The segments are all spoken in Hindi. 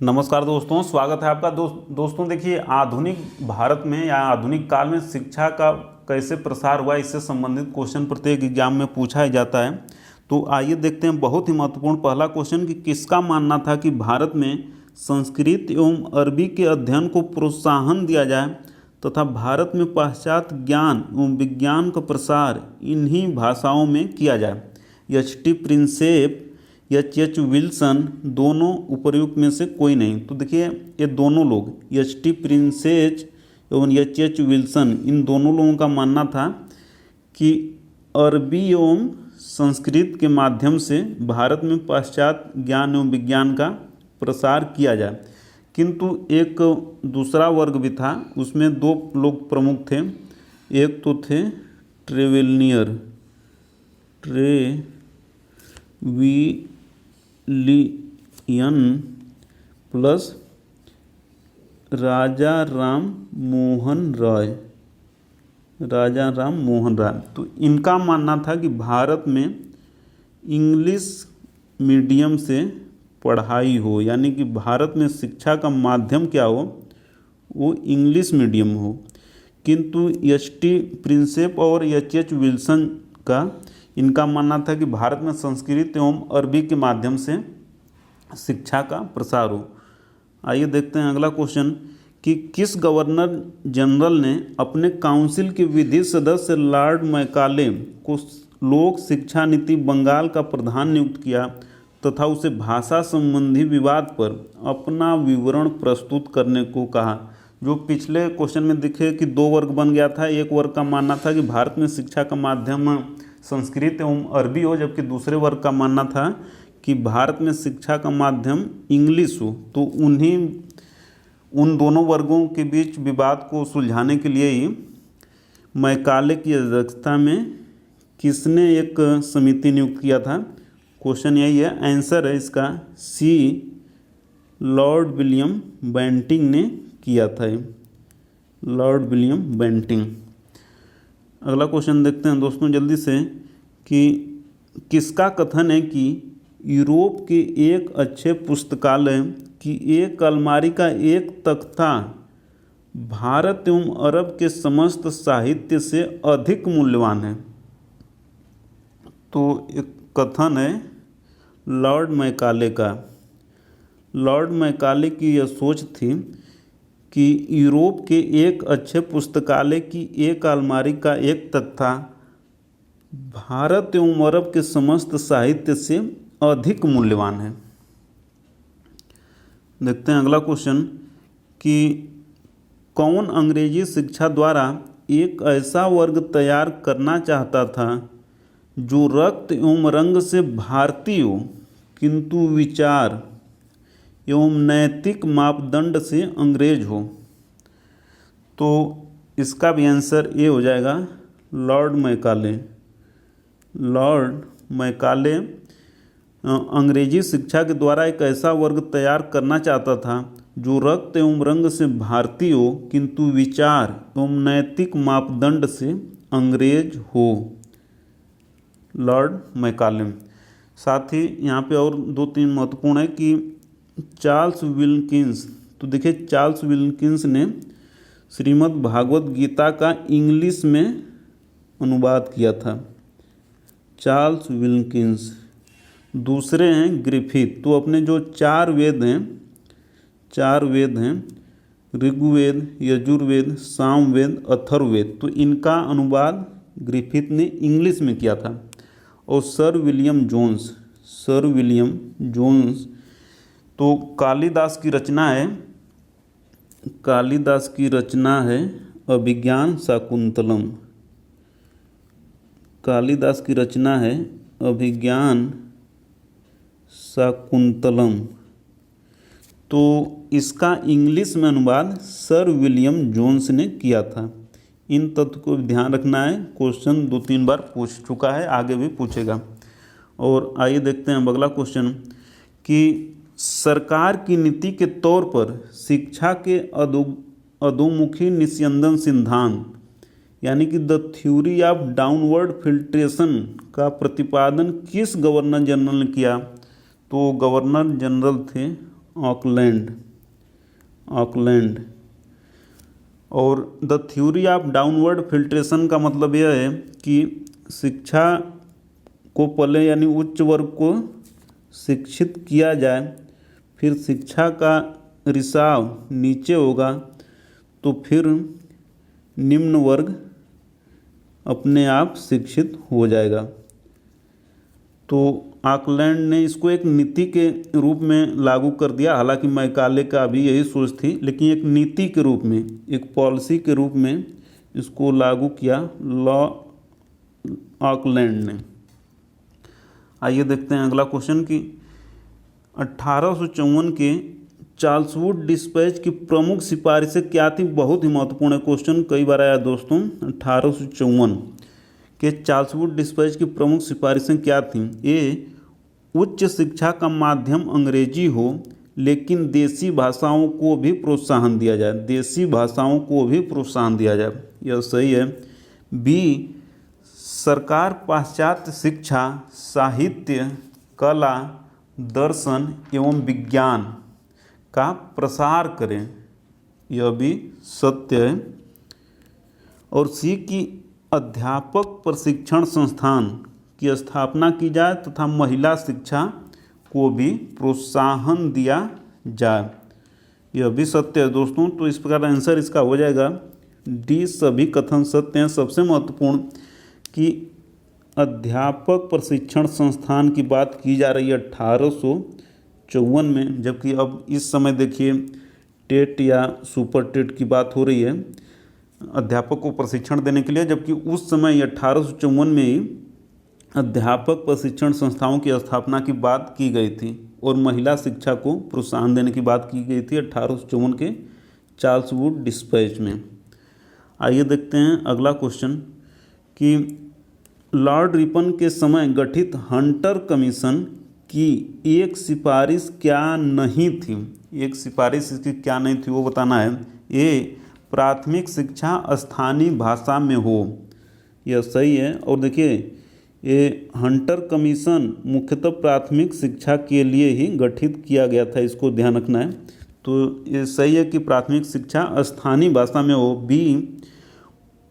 नमस्कार दोस्तों, स्वागत है आपका। दोस्तों देखिए, आधुनिक भारत में या आधुनिक काल में शिक्षा का कैसे प्रसार हुआ, इससे संबंधित क्वेश्चन प्रत्येक एग्जाम में पूछा ही जाता है। तो आइए देखते हैं बहुत ही महत्वपूर्ण पहला क्वेश्चन कि किसका मानना था कि भारत में संस्कृत एवं अरबी के अध्ययन को प्रोत्साहन दिया जाए तथा भारत में पाश्चात्य ज्ञान एवं विज्ञान का प्रसार इन्हीं भाषाओं में किया जाए। एच.टी. प्रिंसेप या एच. विल्सन, दोनों उपर्युक्त में से कोई नहीं। तो देखिए, ये दोनों लोग एच.टी. प्रिंसेप एवं एच. विल्सन, इन दोनों लोगों का मानना था कि अरबी एवं संस्कृत के माध्यम से भारत में पाश्चात्य ज्ञान एवं विज्ञान का प्रसार किया जाए। किंतु एक दूसरा वर्ग भी था, उसमें दो लोग प्रमुख थे। एक तो थे ट्रेवेलियन प्लस राजा राम मोहन राय। तो इनका मानना था कि भारत में इंग्लिश मीडियम से पढ़ाई हो, यानी कि भारत में शिक्षा का माध्यम क्या हो, वो इंग्लिश मीडियम हो। किंतु एच.टी. प्रिंसेप और एच. विल्सन का इनका मानना था कि भारत में संस्कृत एवं अरबी के माध्यम से शिक्षा का प्रसार हो। आइए देखते हैं अगला क्वेश्चन कि किस गवर्नर जनरल ने अपने काउंसिल के विधि सदस्य लॉर्ड मैकाले को लोक शिक्षा नीति बंगाल का प्रधान नियुक्त किया तथा उसे भाषा संबंधी विवाद पर अपना विवरण प्रस्तुत करने को कहा। जो पिछले क्वेश्चन में दिखे कि दो वर्ग बन गया था, एक वर्ग का मानना था कि भारत में शिक्षा का माध्यम संस्कृत एवं अरबी हो, जबकि दूसरे वर्ग का मानना था कि भारत में शिक्षा का माध्यम इंग्लिश हो। तो उन दोनों वर्गों के बीच विवाद को सुलझाने के लिए ही मैकाले की अध्यक्षता में किसने एक समिति नियुक्त किया था। क्वेश्चन यही है, आंसर है इसका सी, लॉर्ड विलियम बेंटिंग ने किया था। Lord William Bentinck. अगला क्वेश्चन देखते हैं दोस्तों जल्दी से कि किसका कथन है कि यूरोप के एक अच्छे पुस्तकालय की एक अलमारी का एक तख्ता भारत एवं अरब के समस्त साहित्य से अधिक मूल्यवान है। तो एक कथन है लॉर्ड मैकाले का। लॉर्ड मैकाले की यह सोच थी कि यूरोप के एक अच्छे पुस्तकालय की एक अलमारी का एक तख्ता भारत एवं अरब के समस्त साहित्य से अधिक मूल्यवान है। देखते हैं अगला क्वेश्चन कि कौन अंग्रेजी शिक्षा द्वारा एक ऐसा वर्ग तैयार करना चाहता था जो रक्त एवं रंग से भारतीय हो किंतु विचार एवं नैतिक मापदंड से अंग्रेज हो। तो इसका भी आंसर ये हो जाएगा लॉर्ड मैकाले। लॉर्ड मैकाले अंग्रेजी शिक्षा के द्वारा एक ऐसा वर्ग तैयार करना चाहता था जो रक्त एवं रंग से भारतीय हो किंतु विचार एवं नैतिक मापदंड से अंग्रेज हो। Lord Macaulay. साथ ही यहाँ पे और दो तीन महत्वपूर्ण है कि चार्ल्स विल्किंस। तो देखिए, चार्ल्स विल्किंस ने श्रीमद् भागवत गीता का इंग्लिश में अनुवाद किया था। Charles Wilkins. दूसरे हैं ग्रिफिथ। तो अपने जो चार वेद हैं ऋग्वेद, यजुर्वेद, सामवेद, अथर्ववेद, तो इनका अनुवाद ग्रिफिथ ने इंग्लिश में किया था। और सर विलियम जोन्स तो कालिदास की रचना है अभिज्ञान शाकुंतलम। कालिदास की रचना है अभिज्ञान शाकुंतलम। तो इसका इंग्लिश में अनुवाद सर विलियम जोन्स ने किया था। इन तथ्य को ध्यान रखना है, क्वेश्चन 2-3 बार पूछ चुका है, आगे भी पूछेगा। और आइए देखते हैं अगला क्वेश्चन कि सरकार की नीति के तौर पर शिक्षा के अधोमुखी निस्यंदन सिद्धांत यानी कि the theory of downward filtration का प्रतिपादन किस गवर्नर जनरल ने किया। तो गवर्नर जनरल थे ऑकलैंड। और the theory of downward filtration का मतलब यह है कि शिक्षा को पहले यानी उच्च वर्ग को शिक्षित किया जाए, फिर शिक्षा का रिसाव नीचे होगा, तो फिर निम्न वर्ग अपने आप शिक्षित हो जाएगा। तो ऑकलैंड ने इसको एक नीति के रूप में लागू कर दिया। हालांकि मैकाले का भी यही सोच थी, लेकिन एक नीति के रूप में, एक पॉलिसी के रूप में इसको लागू किया लॉ ऑकलैंड ने। आइए देखते हैं अगला क्वेश्चन कि 1854 के चार्ल्सवुड डिस्पैच की प्रमुख सिफारिशें क्या थी। बहुत ही महत्वपूर्ण क्वेश्चन, कई बार आया दोस्तों। 1854 के चार्ल्सवुड डिस्पैच की प्रमुख सिफारिशें क्या थीं। ए, उच्च शिक्षा का माध्यम अंग्रेजी हो, लेकिन देसी भाषाओं को भी प्रोत्साहन दिया जाए। देसी भाषाओं को भी प्रोत्साहन दिया जाए, यह सही है। बी, सरकार पाश्चात्य शिक्षा, साहित्य, कला, दर्शन एवं विज्ञान का प्रसार करें, यह भी सत्य है। और सी, की अध्यापक प्रशिक्षण संस्थान की स्थापना की जाए तथा महिला शिक्षा को भी प्रोत्साहन दिया जाए, यह भी सत्य है दोस्तों। तो इस प्रकार आंसर इसका हो जाएगा डी, सभी कथन सत्य हैं। सबसे महत्वपूर्ण कि अध्यापक प्रशिक्षण संस्थान की बात की जा रही है 1854 में, जबकि अब इस समय देखिए टेट या सुपर टेट की बात हो रही है अध्यापक को प्रशिक्षण देने के लिए, जबकि उस समय 1854 में ही अध्यापक प्रशिक्षण संस्थाओं की स्थापना की बात की गई थी और महिला शिक्षा को प्रोत्साहन देने की बात की गई थी 1854 के चार्ल्सवुड डिस्पैच में। आइए देखते हैं अगला क्वेश्चन कि लॉर्ड रिपन के समय गठित हंटर कमीशन की एक सिफारिश क्या नहीं थी। एक सिफारिश इसकी क्या नहीं थी वो बताना है। ए, प्राथमिक शिक्षा स्थानीय भाषा में हो, यह सही है। और देखिए ये हंटर कमीशन मुख्यतः प्राथमिक शिक्षा के लिए ही गठित किया गया था, इसको ध्यान रखना है। तो ये सही है कि प्राथमिक शिक्षा स्थानीय भाषा में हो। बी,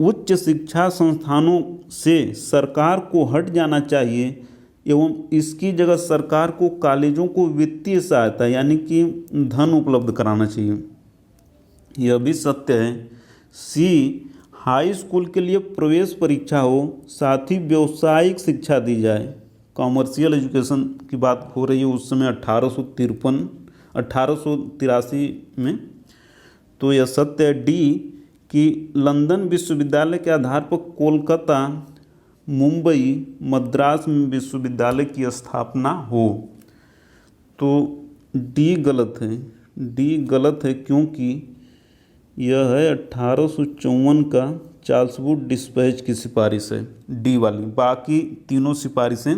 उच्च शिक्षा संस्थानों से सरकार को हट जाना चाहिए एवं इसकी जगह सरकार को कॉलेजों को वित्तीय सहायता यानी कि धन उपलब्ध कराना चाहिए, यह भी सत्य है। सी, हाई स्कूल के लिए प्रवेश परीक्षा हो, साथ ही व्यावसायिक शिक्षा दी जाए। कॉमर्शियल एजुकेशन की बात हो रही है उस समय 1883 में, तो यह सत्य है। डी, कि लंदन विश्वविद्यालय के आधार पर कोलकाता, मुंबई, मद्रास में विश्वविद्यालय की स्थापना हो, तो डी गलत है। डी गलत है क्योंकि यह है 1854 का चार्ल्सवुड डिस्पैच की सिफारिश है, डी वाली। बाकी तीनों सिफारिशें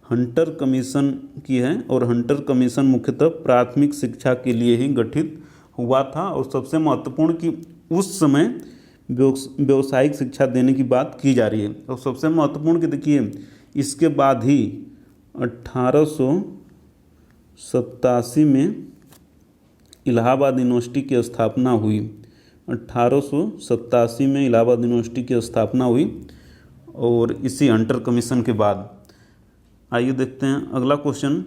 हंटर कमीशन की हैं और हंटर कमीशन मुख्यतः प्राथमिक शिक्षा के लिए ही गठित हुआ था। और सबसे महत्वपूर्ण कि उस समय व्यावसायिक शिक्षा देने की बात की जा रही है। और सबसे महत्वपूर्ण कि देखिए इसके बाद ही 1887 में इलाहाबाद यूनिवर्सिटी की स्थापना हुई। 1887 में इलाहाबाद यूनिवर्सिटी की स्थापना हुई और इसी हंटर कमीशन के बाद। आइए देखते हैं अगला क्वेश्चन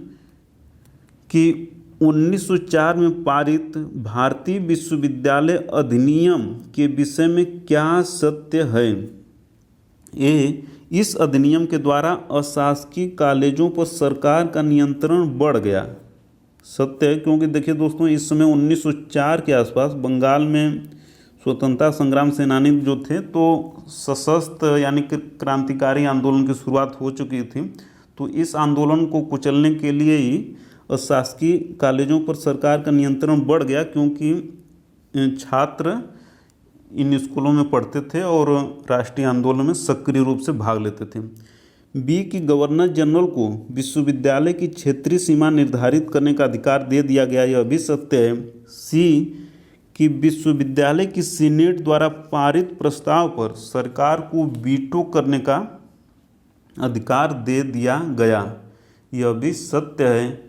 कि 1904 में पारित भारतीय विश्वविद्यालय अधिनियम के विषय में क्या सत्य है। ए, इस अधिनियम के द्वारा अशासकीय कॉलेजों पर सरकार का नियंत्रण बढ़ गया, सत्य है। क्योंकि देखिए दोस्तों इस समय 1904 के आसपास बंगाल में स्वतंत्रता संग्राम सेनानी जो थे तो सशस्त्र यानी क्रांतिकारी आंदोलन की शुरुआत हो चुकी थी। तो इस आंदोलन को कुचलने के लिए ही शासकीय कॉलेजों पर सरकार का नियंत्रण बढ़ गया, क्योंकि छात्र इन स्कूलों में पढ़ते थे और राष्ट्रीय आंदोलन में सक्रिय रूप से भाग लेते थे। बी, की गवर्नर जनरल को विश्वविद्यालय की क्षेत्रीय सीमा निर्धारित करने का अधिकार दे दिया गया, यह भी सत्य है। सी, कि विश्वविद्यालय की सीनेट द्वारा पारित प्रस्ताव पर सरकार को वीटो करने का अधिकार दे दिया गया, यह भी सत्य है।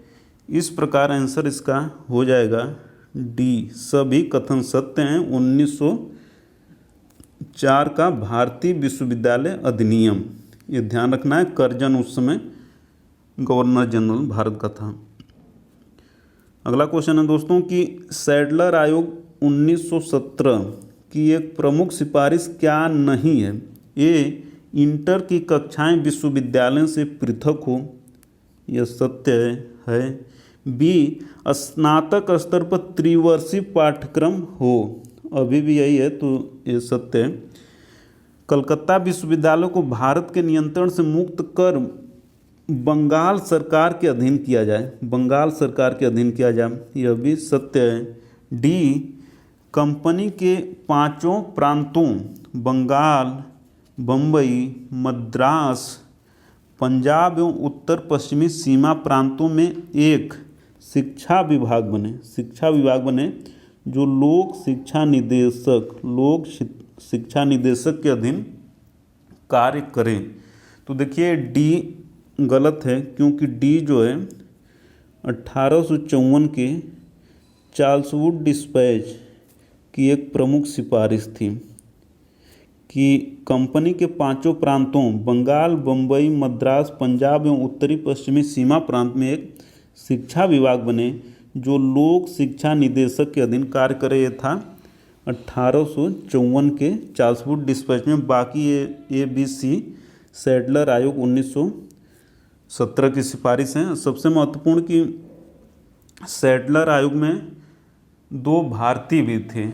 इस प्रकार आंसर इसका हो जाएगा डी, सभी कथन सत्य हैं। 1904 का भारतीय विश्वविद्यालय अधिनियम, ये ध्यान रखना है। कर्जन उस समय गवर्नर जनरल भारत का था। अगला क्वेश्चन है दोस्तों कि सैडलर आयोग 1917 की एक प्रमुख सिफारिश क्या नहीं है? ए, इंटर की कक्षाएं विश्वविद्यालय से पृथक हो, यह सत्य है। बी, स्नातक स्तर पर त्रिवर्षीय पाठ्यक्रम हो, अभी भी यही है, तो ये सत्य है। कलकत्ता विश्वविद्यालय को भारत के नियंत्रण से मुक्त कर बंगाल सरकार के अधीन किया जाए, बंगाल सरकार के अधीन किया जाए, यह भी सत्य है। डी, कंपनी के पांचों प्रांतों बंगाल, बम्बई, मद्रास, पंजाब एवं उत्तर पश्चिमी सीमा प्रांतों में एक शिक्षा विभाग बने, शिक्षा विभाग बने जो लोक शिक्षा निदेशक के अधीन कार्य करें। तो देखिए डी गलत है, क्योंकि डी जो है 1854 के चार्ल्सवुड डिस्पैच की एक प्रमुख सिफारिश थी कि कंपनी के पांचों प्रांतों बंगाल, बम्बई, मद्रास, पंजाब एवं उत्तरी पश्चिमी सीमा प्रांत में एक शिक्षा विभाग बने जो लोक शिक्षा निदेशक के अधीन कार्य करे। यह था 1854 के चार्ल्सवुड डिस्पैच में। बाकी ये बी सी सैडलर आयोग 1917 की सिफारिश हैं। सबसे महत्वपूर्ण कि सैडलर आयोग में दो भारतीय भी थे,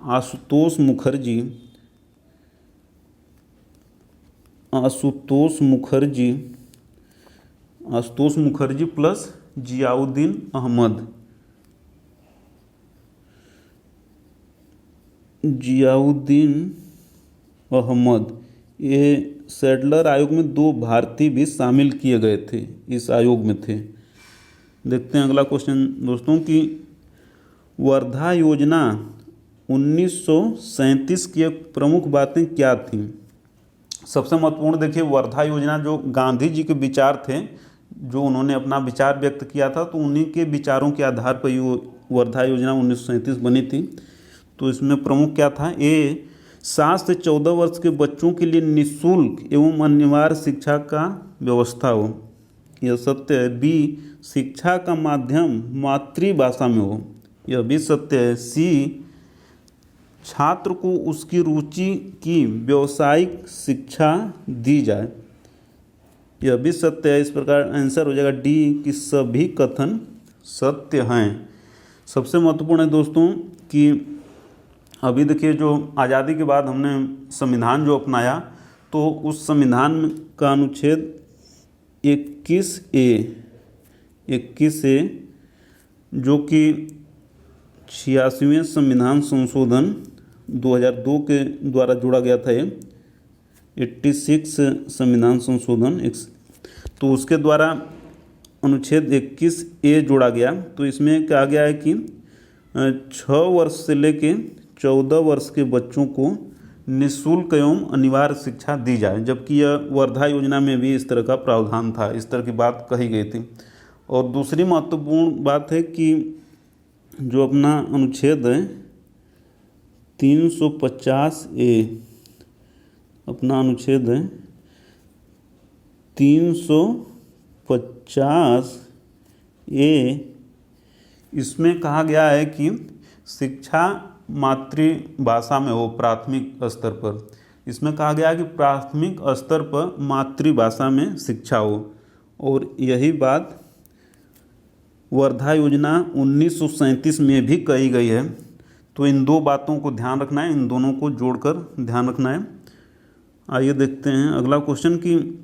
आशुतोष मुखर्जी प्लस जियाउद्दीन अहमद, ये सैडलर आयोग में दो भारतीय भी शामिल किए गए थे, इस आयोग में थे। देखते हैं अगला क्वेश्चन दोस्तों कि वर्धा योजना 1937 की एक प्रमुख बातें क्या थीं? सबसे महत्वपूर्ण देखिए, वर्धा योजना जो गांधी जी के विचार थे, जो उन्होंने अपना विचार व्यक्त किया था, तो उन्हीं के विचारों के आधार पर ये वर्धा योजना 1937 बनी थी। तो इसमें प्रमुख क्या था? ए, 7 से 14 वर्ष के बच्चों के लिए निःशुल्क एवं अनिवार्य शिक्षा का व्यवस्था हो, यह सत्य है। बी, शिक्षा का माध्यम मातृभाषा में हो, यह भी सत्य है। सी, छात्र को उसकी रुचि की व्यावसायिक शिक्षा दी जाए, यह भी सत्य है। इस प्रकार आंसर हो जाएगा डी कि सभी कथन सत्य हैं। सबसे महत्वपूर्ण है दोस्तों कि अभी देखिए जो आज़ादी के बाद हमने संविधान जो अपनाया, तो उस संविधान का अनुच्छेद 21A जो कि 86वें संविधान संशोधन 2002 के द्वारा जोड़ा गया था, ये 86 संविधान संशोधन, तो उसके द्वारा अनुच्छेद 21A जोड़ा गया। तो इसमें कहा गया है कि 6 वर्ष से लेके 14 वर्ष के बच्चों को निःशुल्क एवं अनिवार्य शिक्षा दी जाए, जबकि यह वर्धा योजना में भी इस तरह का प्रावधान था, इस तरह की बात कही गई थी। और दूसरी महत्वपूर्ण बात है कि जो अपना अनुच्छेद है 350A, अपना अनुच्छेद है 350A, इसमें कहा गया है कि शिक्षा मातृभाषा में हो प्राथमिक स्तर पर। इसमें कहा गया है कि प्राथमिक स्तर पर मातृभाषा में शिक्षा हो, और यही बात वर्धा योजना 1937 में भी कही गई है। तो इन दो बातों को ध्यान रखना है, इन दोनों को जोड़कर ध्यान रखना है। आइए देखते हैं अगला क्वेश्चन कि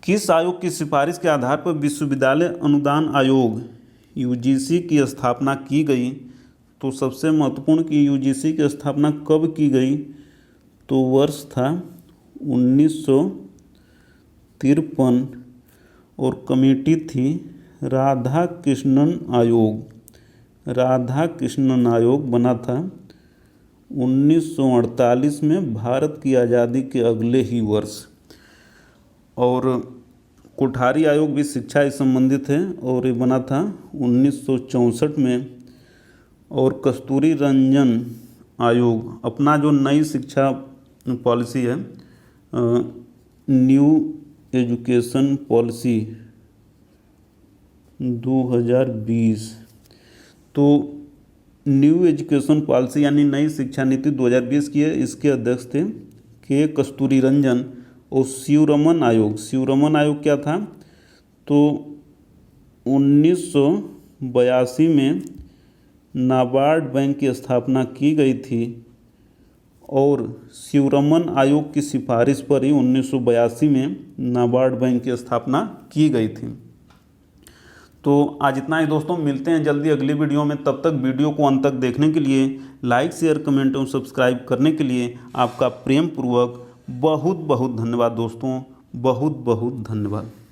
किस आयोग की सिफारिश के आधार पर विश्वविद्यालय अनुदान आयोग यूजीसी की स्थापना की गई? तो सबसे महत्वपूर्ण कि यूजीसी की स्थापना कब की गई? तो वर्ष था 1953 और कमेटी थी राधाकृष्णन आयोग बना था 1948 में, भारत की आज़ादी के अगले ही वर्ष। और कोठारी आयोग भी शिक्षा से संबंधित है और ये बना था 1964 में। और कस्तूरी रंजन आयोग अपना जो नई शिक्षा पॉलिसी है, न्यू एजुकेशन पॉलिसी 2020, तो न्यू एजुकेशन पॉलिसी यानी नई शिक्षा नीति 2020 की है। इसके अध्यक्ष थे के कस्तूरी रंजन। और शिवरमन आयोग क्या था, तो 1982 में नाबार्ड बैंक की स्थापना की गई थी और शिवरमन आयोग की सिफारिश पर ही 1982 में नाबार्ड बैंक की स्थापना की गई थी। तो आज इतना ही दोस्तों, मिलते हैं जल्दी अगली वीडियो में। तब तक वीडियो को अंत तक देखने के लिए, लाइक शेयर कमेंट और सब्सक्राइब करने के लिए आपका प्रेम पूर्वक बहुत बहुत धन्यवाद दोस्तों, बहुत बहुत धन्यवाद।